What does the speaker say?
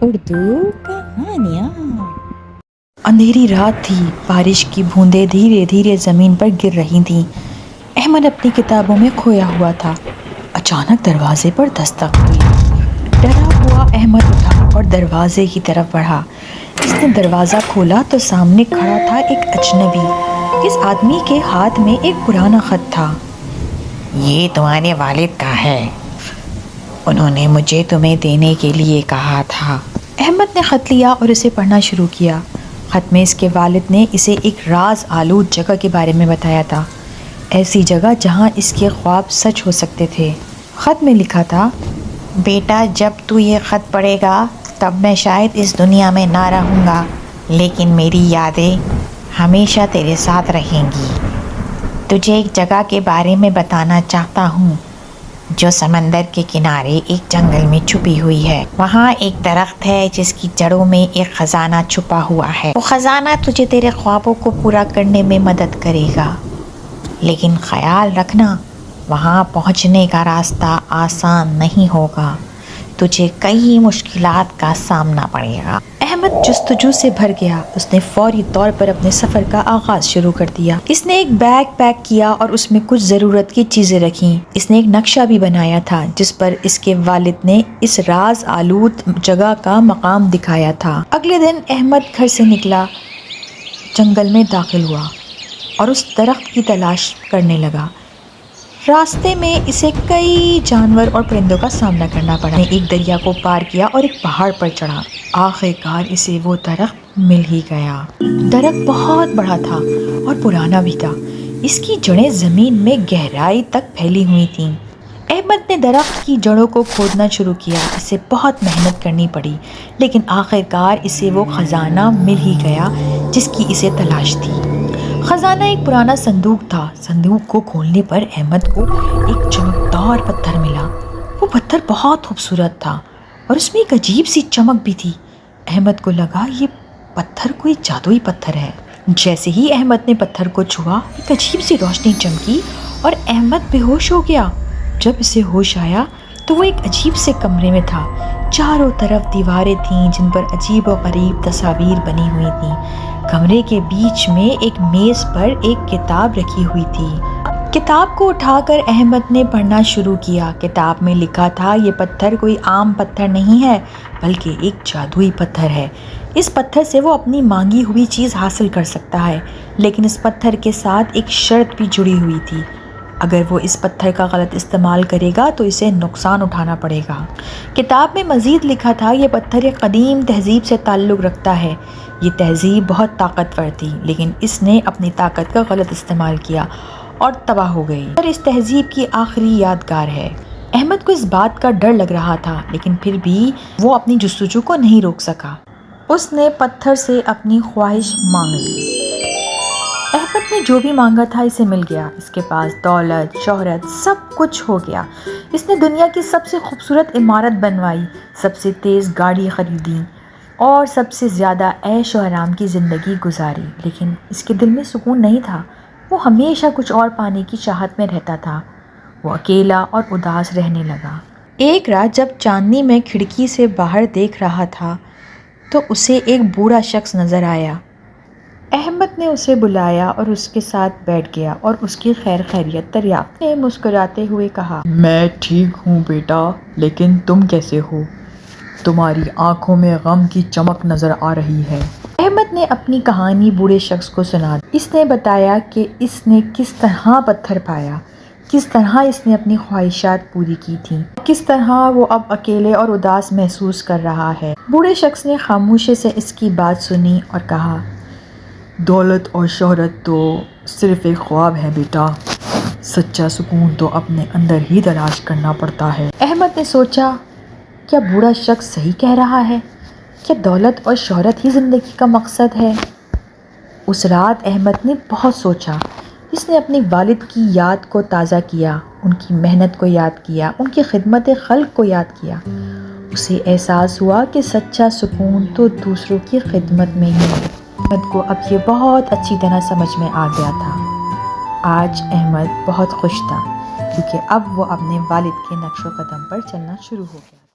اردو کہانیاں۔ اندھیری رات تھی، بارش کی بوندیں دھیرے دھیرے زمین پر گر رہی تھیں۔ احمد اپنی کتابوں میں کھویا ہوا تھا۔ اچانک دروازے پر دستک ہوئی۔ ڈرا ہوا احمد اٹھا اور دروازے کی طرف بڑھا۔ اس نے دروازہ کھولا تو سامنے کھڑا تھا ایک اجنبی۔ اس آدمی کے ہاتھ میں ایک پرانا خط تھا۔ یہ تمہارے والد کا ہے، انہوں نے مجھے تمہیں دینے کے لیے کہا تھا۔ احمد نے خط لیا اور اسے پڑھنا شروع کیا۔ خط میں اس کے والد نے اسے ایک راز آلود جگہ کے بارے میں بتایا تھا، ایسی جگہ جہاں اس کے خواب سچ ہو سکتے تھے۔ خط میں لکھا تھا، بیٹا جب تو یہ خط پڑھے گا تب میں شاید اس دنیا میں نہ رہوں گا، لیکن میری یادیں ہمیشہ تیرے ساتھ رہیں گی۔ تجھے ایک جگہ کے بارے میں بتانا چاہتا ہوں جو سمندر کے کنارے ایک جنگل میں چھپی ہوئی ہے۔ وہاں ایک درخت ہے جس کی جڑوں میں ایک خزانہ چھپا ہوا ہے۔ وہ خزانہ تجھے تیرے خوابوں کو پورا کرنے میں مدد کرے گا، لیکن خیال رکھنا وہاں پہنچنے کا راستہ آسان نہیں ہوگا، تجھے کئی مشکلات کا سامنا پڑے گا۔ احمد جستجو سے بھر گیا۔ اس نے فوری طور پر اپنے سفر کا آغاز شروع کر دیا۔ اس نے ایک بیگ پیک کیا اور اس میں کچھ ضرورت کی چیزیں رکھیں۔ اس نے ایک نقشہ بھی بنایا تھا جس پر اس کے والد نے اس راز آلود جگہ کا مقام دکھایا تھا۔ اگلے دن احمد گھر سے نکلا، جنگل میں داخل ہوا اور اس درخت کی تلاش کرنے لگا۔ راستے میں اسے کئی جانور اور پرندوں کا سامنا کرنا پڑا۔ ایک دریا کو پار کیا اور ایک پہاڑ پر چڑھا۔ آخر کار اسے وہ درخت مل ہی گیا۔ درخت بہت بڑا تھا اور پرانا بھی تھا۔ اس کی جڑیں زمین میں گہرائی تک پھیلی ہوئی تھیں۔ احمد نے درخت کی جڑوں کو کھودنا شروع کیا۔ اسے بہت محنت کرنی پڑی، لیکن آخر کار اسے وہ خزانہ مل ہی گیا جس کی اسے تلاش تھی۔ خزانہ ایک پرانا صندوق تھا۔ صندوق کو کھولنے پر احمد کو ایک چمکدار پتھر ملا۔ وہ پتھر بہت خوبصورت تھا اور اس میں ایک عجیب سی چمک بھی تھی۔ احمد کو لگا یہ پتھر کوئی جادوئی پتھر ہے۔ جیسے ہی احمد نے پتھر کو چھوا، ایک عجیب سی روشنی چمکی اور احمد بے ہوش ہو گیا۔ جب اسے ہوش آیا تو وہ ایک عجیب سے کمرے میں تھا۔ چاروں طرف دیواریں تھیں جن پر عجیب و غریب تصاویر بنی ہوئی تھیں۔ کمرے کے بیچ میں ایک میز پر ایک کتاب رکھی ہوئی تھی۔ کتاب کو اٹھا کر احمد نے پڑھنا شروع کیا۔ کتاب میں لکھا تھا، یہ پتھر کوئی عام پتھر نہیں ہے بلکہ ایک جادوئی پتھر ہے۔ اس پتھر سے وہ اپنی مانگی ہوئی چیز حاصل کر سکتا ہے، لیکن اس پتھر کے ساتھ ایک شرط بھی جڑی ہوئی تھی۔ اگر وہ اس پتھر کا غلط استعمال کرے گا تو اسے نقصان اٹھانا پڑے گا۔ کتاب میں مزید لکھا تھا، یہ پتھر ایک قدیم تہذیب سے تعلق رکھتا ہے۔ یہ تہذیب بہت طاقتور تھی، لیکن اس نے اپنی طاقت کا غلط استعمال کیا اور تباہ ہو گئی۔ اور اس تہذیب کی آخری یادگار ہے۔ احمد کو اس بات کا ڈر لگ رہا تھا، لیکن پھر بھی وہ اپنی جستجو کو نہیں روک سکا۔ اس نے پتھر سے اپنی خواہش مانگ لی۔ احمد نے جو بھی مانگا تھا اسے مل گیا۔ اس کے پاس دولت، شہرت، سب کچھ ہو گیا۔ اس نے دنیا کی سب سے خوبصورت عمارت بنوائی، سب سے تیز گاڑی خریدی اور سب سے زیادہ عیش و آرام کی زندگی گزاری، لیکن اس کے دل میں سکون نہیں تھا۔ وہ ہمیشہ کچھ اور پانے کی چاہت میں رہتا تھا۔ وہ اکیلا اور اداس رہنے لگا۔ ایک رات جب چاندنی میں کھڑکی سے باہر دیکھ رہا تھا تو اسے ایک بوڑھا شخص نظر آیا۔ احمد نے اسے بلایا اور اس کے ساتھ بیٹھ گیا اور اس کی خیر خیریت دریافت کی۔ مسکراتے ہوئے کہا، میں ٹھیک ہوں بیٹا، لیکن تم کیسے ہو؟ تمہاری آنکھوں میں غم کی چمک نظر آ رہی ہے۔ احمد نے اپنی کہانی بوڑھے شخص کو سنا دی۔ اس نے بتایا کہ اس نے کس طرح پتھر پایا، کس طرح اس نے اپنی خواہشات پوری کی تھیں، کس طرح وہ اب اکیلے اور اداس محسوس کر رہا ہے۔ بوڑھے شخص نے خاموشی سے اس کی بات سنی اور کہا، دولت اور شہرت تو صرف ایک خواب ہے بیٹا، سچا سکون تو اپنے اندر ہی تلاش کرنا پڑتا ہے۔ احمد نے سوچا، کیا بوڑھا شخص صحیح کہہ رہا ہے؟ کیا دولت اور شہرت ہی زندگی کا مقصد ہے؟ اس رات احمد نے بہت سوچا۔ اس نے اپنے والد کی یاد کو تازہ کیا، ان کی محنت کو یاد کیا، ان کی خدمت خلق کو یاد کیا۔ اسے احساس ہوا کہ سچا سکون تو دوسروں کی خدمت میں ہی ہے۔ احمد کو اب یہ بہت اچھی طرح سمجھ میں آ گیا تھا۔ آج احمد بہت خوش تھا کیونکہ اب وہ اپنے والد کے نقش و قدم پر چلنا شروع ہو گیا۔